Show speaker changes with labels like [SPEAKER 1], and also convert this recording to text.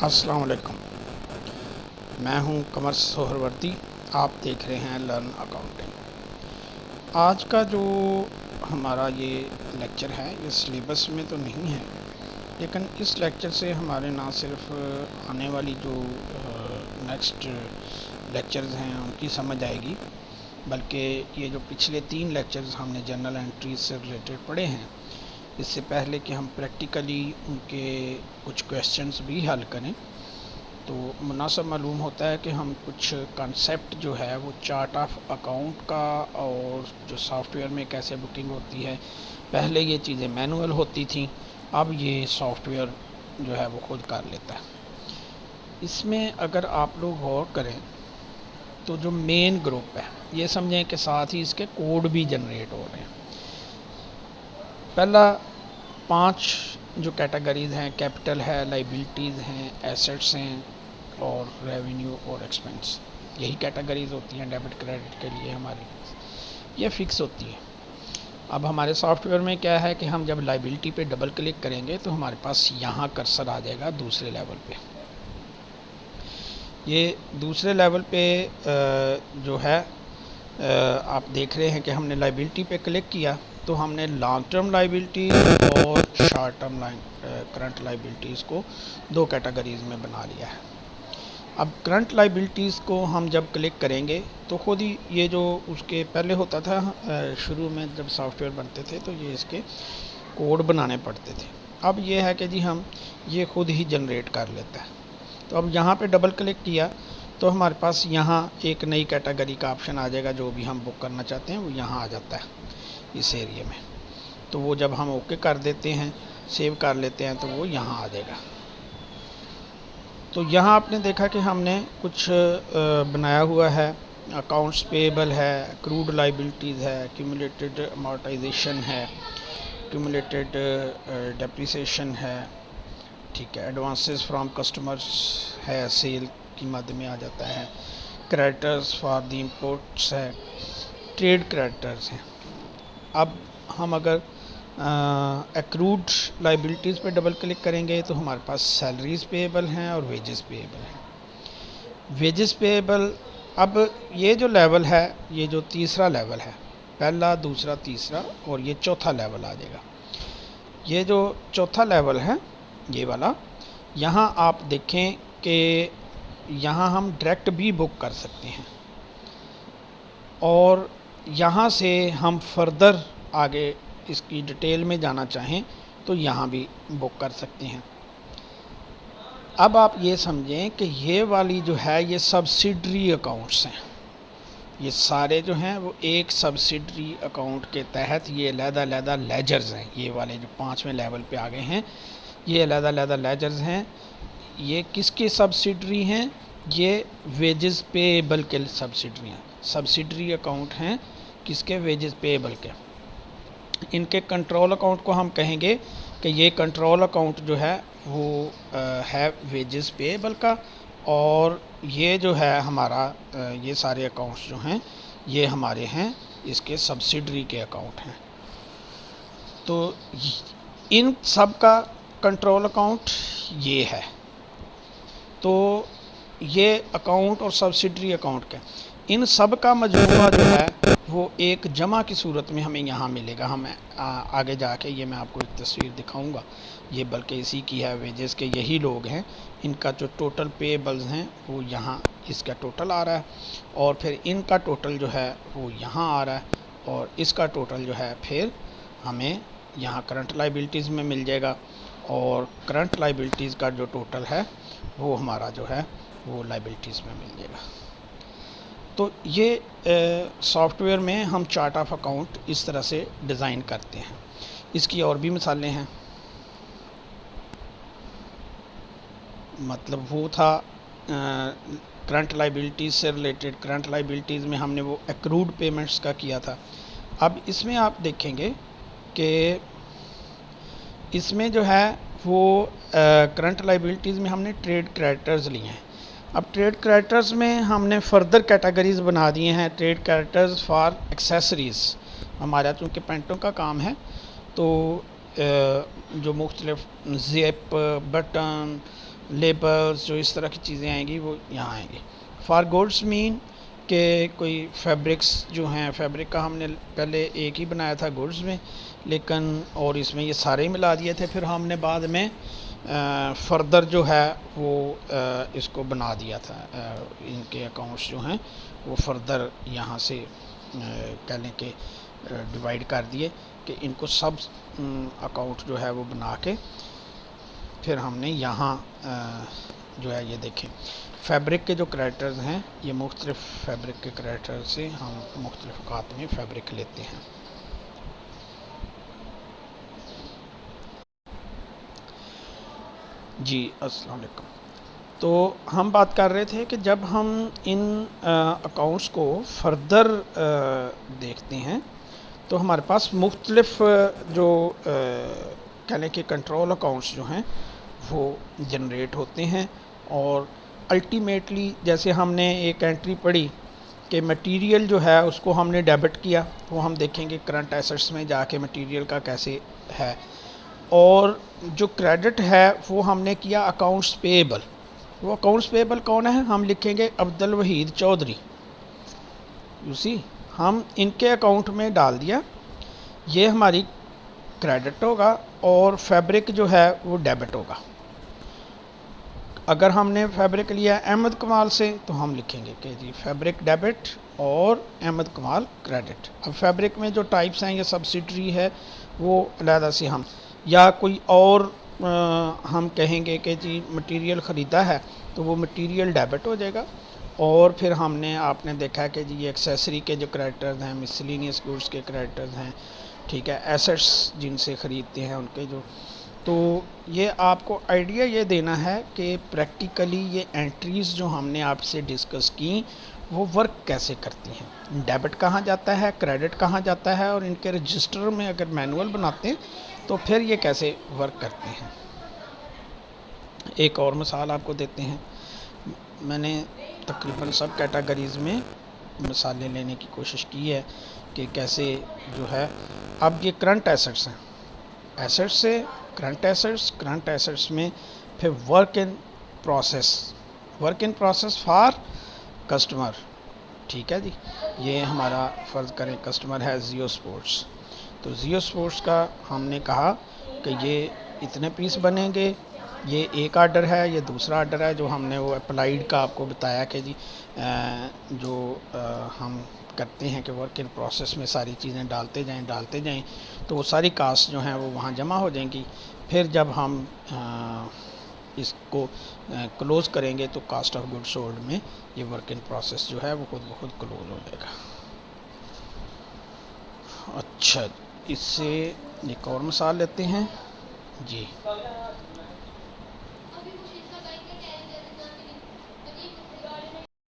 [SPEAKER 1] अस्सलाम वालेकुम। मैं हूं कमर सोहरवर्दी। आप देख रहे हैं लर्न अकाउंटिंग। आज का जो हमारा ये लेक्चर है ये सिलेबस में तो नहीं है, लेकिन इस लेक्चर से हमारे ना सिर्फ आने वाली जो नेक्स्ट लेक्चर्स हैं उनकी समझ आएगी, बल्कि ये जो पिछले 3 लेक्चर्स हमने जर्नल एंट्रीज से रिलेटेड पढ़े हैं, इससे पहले कि हम प्रैक्टिकली उनके कुछ क्वेश्चंस भी हल करें, तो मुनासिब मालूम होता है कि हम कुछ कंसेप्ट जो है वो चार्ट ऑफ अकाउंट का और जो सॉफ्टवेयर में कैसे बुकिंग होती है, पहले ये चीज़ें मैनुअल होती थी, अब ये सॉफ्टवेयर जो है वो खुद कर लेता है। इसमें अगर आप लोग गौर करें तो जो मेन ग्रुप है ये समझें कि साथ ही इसके कोड भी जनरेट हो रहे हैं। पहला 5 जो कैटेगरीज़ हैं, कैपिटल है, लाइबिलिटीज़ हैं, एसेट्स हैं और रेवेन्यू और एक्सपेंस, यही कैटेगरीज़ होती हैं डेबिट क्रेडिट के लिए हमारे, ये फ़िक्स होती है। अब हमारे सॉफ्टवेयर में क्या है कि हम जब लाइबिलिटी पे डबल क्लिक करेंगे तो हमारे पास यहाँ कर्सर आ जाएगा दूसरे लेवल पे। ये दूसरे लेवल पे जो है आप देख रहे हैं कि हमने लाइबिलिटी पे क्लिक किया तो हमने लॉन्ग टर्म लाइबिलिटी और शॉर्ट टर्म करंट लाइबिलिटीज़ को 2 कैटेगरीज़ में बना लिया है। अब करंट लाइबिलिटीज़ को हम जब क्लिक करेंगे तो खुद ही ये जो उसके पहले होता था, शुरू में जब सॉफ्टवेयर बनते थे तो ये इसके कोड बनाने पड़ते थे। अब ये है कि जी हम ये खुद ही जनरेट कर लेता है। तो अब यहाँ पे डबल क्लिक किया तो हमारे पास यहाँ एक नई कैटेगरी का ऑप्शन आ जाएगा, जो भी हम बुक करना चाहते हैं वो यहाँ आ जाता है इस एरिया में। तो वो जब हम ओके कर देते हैं, सेव कर लेते हैं, तो वो यहाँ आ जाएगा। तो यहाँ आपने देखा कि हमने कुछ बनाया हुआ है, अकाउंट्स पेएबल है, क्रूड लाइबिलिटीज़ है, क्यूमुलेटेड अमॉर्टाइजेशन है, क्यूमुलेटेड डेप्रिसिएशन है, ठीक है, एडवांसेस फ्रॉम कस्टमर्स है, सेल की मद में आ जाता है, क्रेडिटर्स फॉर द इंपोर्ट्स है, ट्रेड क्रेडिटर्स हैं। अब हम अगर एक्रूड लाइबिलिटीज़ पे डबल क्लिक करेंगे तो हमारे पास सैलरीज पेएबल हैं और वेजेस पेएबल हैं। वेजेस पेएबल, अब ये जो लेवल है, ये जो तीसरा लेवल है, पहला, दूसरा, तीसरा और ये चौथा लेवल आ जाएगा। ये जो चौथा लेवल है ये वाला, यहाँ आप देखें कि यहाँ हम डायरेक्ट भी बुक कर सकते हैं और यहाँ से हम फर्दर आगे इसकी डिटेल में जाना चाहें तो यहाँ भी बुक कर सकते हैं। अब आप ये समझें कि ये वाली जो है ये सब्सिडरी अकाउंट्स हैं, ये सारे जो हैं वो एक सब्सिडरी अकाउंट के तहत ये अलग-अलग लेजर्स हैं। ये वाले जो 5वें लेवल पे आ गए हैं ये अलग-अलग लेजर्स हैं। ये किसके सब्सिडरी हैं? ये वेजेस पेएबल के सब्सिडरी हैं। सब्सिडरी अकाउंट हैं किसके? वेजेस पेएबल के। इनके कंट्रोल अकाउंट को हम कहेंगे कि ये कंट्रोल अकाउंट जो है वो है वेजेस पेएबल का, और ये जो है हमारा ये सारे अकाउंट्स जो हैं ये हमारे हैं इसके सब्सिडरी के अकाउंट हैं। तो इन सब का कंट्रोल अकाउंट ये है। तो ये अकाउंट और सब्सिडरी अकाउंट के इन सब का मजमूआ जो है वो एक जमा की सूरत में हमें यहाँ मिलेगा। हम आगे जाके ये मैं आपको एक तस्वीर दिखाऊंगा, ये बल्कि इसी की है, वेजेस के यही लोग हैं, इनका जो टोटल पेएबल्स हैं वो यहाँ इसका टोटल आ रहा है और फिर इनका टोटल जो है वो यहाँ आ रहा है और इसका टोटल जो है फिर हमें यहाँ करंट लाइबिलिटीज़ में मिल जाएगा और करंट लाइबिलिटीज़ का जो टोटल है वो हमारा जो है वो लाइबिलिटीज़ में मिल जाएगा। तो ये सॉफ्टवेयर में हम चार्ट ऑफ अकाउंट इस तरह से डिज़ाइन करते हैं। इसकी और भी मिसालें हैं, मतलब वो था करंट लाइबिलिटीज़ से रिलेटेड। करंट लाइबिलिटीज़ में हमने वो एक्रूड पेमेंट्स का किया था। अब इसमें आप देखेंगे कि इसमें जो है वो करंट लाइबिलिटीज़ में हमने ट्रेड क्रेडिटर्स लिए हैं। अब ट्रेड क्रेडिटर्स में हमने फर्दर कैटेगरीज़ बना दिए हैं। ट्रेड क्रेडिटर्स फॉर एक्सेसरीज़, हमारा चूँकि पेंटों का काम है तो जो मुख्तलिफ ज़िप, बटन लेबल्स, जो इस तरह की चीज़ें आएंगी वो यहाँ आएंगी। फॉर गुड्स मीन कि कोई फैब्रिक्स जो हैं, फैब्रिक का हमने पहले एक ही बनाया था गुड्स में, लेकिन और इसमें ये सारे ही मिला दिए थे। फिर हमने बाद में फर्दर जो है वो इसको बना दिया था, इनके अकाउंट्स जो हैं वो फर्दर यहाँ से कह लें कि डिवाइड कर दिए कि इनको सब अकाउंट जो है वो बना के फिर हमने यहाँ जो है ये देखें फैब्रिक के जो करैक्टर्स हैं, ये मुख्तलिफ फैब्रिक के करैक्टर से हम मुख्तलिफ औकात में फैब्रिक लेते हैं। जी अस्सलाम वालेकुम। तो हम बात कर रहे थे कि जब हम इन अकाउंट्स को फर्दर देखते हैं तो हमारे पास मुख्तलिफ जो कह लें कि कंट्रोल अकाउंट्स जो हैं वो जनरेट होते हैं। और अल्टीमेटली जैसे हमने एक एंट्री पढ़ी कि मटेरियल जो है उसको हमने डेबिट किया, वो हम देखेंगे करंट एसेट्स में जाके मटेरियल का कैसे है। और जो क्रेडिट है वो हमने किया अकाउंट्स पेएबल। वो अकाउंट्स पेएबल कौन है, हम लिखेंगे अब्दुल वहीद चौधरी। यू सी, हम इनके अकाउंट में डाल दिया, ये हमारी क्रेडिट होगा और फैब्रिक जो है वो डेबिट होगा। अगर हमने फैब्रिक लिया अहमद कमाल से तो हम लिखेंगे कि जी फैब्रिक डेबिट और अहमद कमाल क्रेडिट। अब फैब्रिक में जो टाइप्स हैं, ये सब्सिडरी है वो अलहदा से हम, या कोई और हम कहेंगे कि जी मटेरियल ख़रीदा है तो वो मटेरियल डेबिट हो जाएगा। और फिर हमने आपने देखा है कि जी ये एक्सेसरी के जो करैक्टर्स हैं, मिसलिनियस गुड्स के करैक्टर्स हैं, ठीक है, एसेट्स जिनसे ख़रीदते हैं उनके जो, तो ये आपको आइडिया ये देना है कि प्रैक्टिकली ये एंट्रीज़ जो हमने आपसे डिस्कस की वो वर्क कैसे करती हैं, डेबिट कहाँ जाता है, क्रेडिट कहाँ जाता है, और इनके रजिस्टर में अगर मैनुअल बनाते हैं तो फिर ये कैसे वर्क करते हैं। एक और मिसाल आपको देते हैं। मैंने तकरीबन सब कैटेगरीज़ में मिसालें लेने की कोशिश की है कि कैसे जो है। अब ये करंट एसेट्स हैं, एसेट्स से करंट एसेट्स में फिर work in process for customer, ठीक है जी। ये हमारा फ़र्ज़ करें कस्टमर है जियो स्पोर्ट्स, तो जियो स्पोर्ट्स का हमने कहा कि ये इतने पीस बनेंगे, ये एक आर्डर है, ये दूसरा आर्डर है। जो हमने वो अप्लाइड का आपको बताया कि जी जो हम करते हैं कि वर्क इन प्रोसेस में सारी चीज़ें डालते जाएं तो वो सारी कास्ट जो हैं वो वहाँ जमा हो जाएंगी। फिर जब हम इसको क्लोज़ करेंगे तो कास्ट ऑफ गुड सोल्ड में ये वर्क इन प्रोसेस जो है वो खुद ब खुद क्लोज हो जाएगा। अच्छा, इससे एक और मिसाल लेते हैं जी।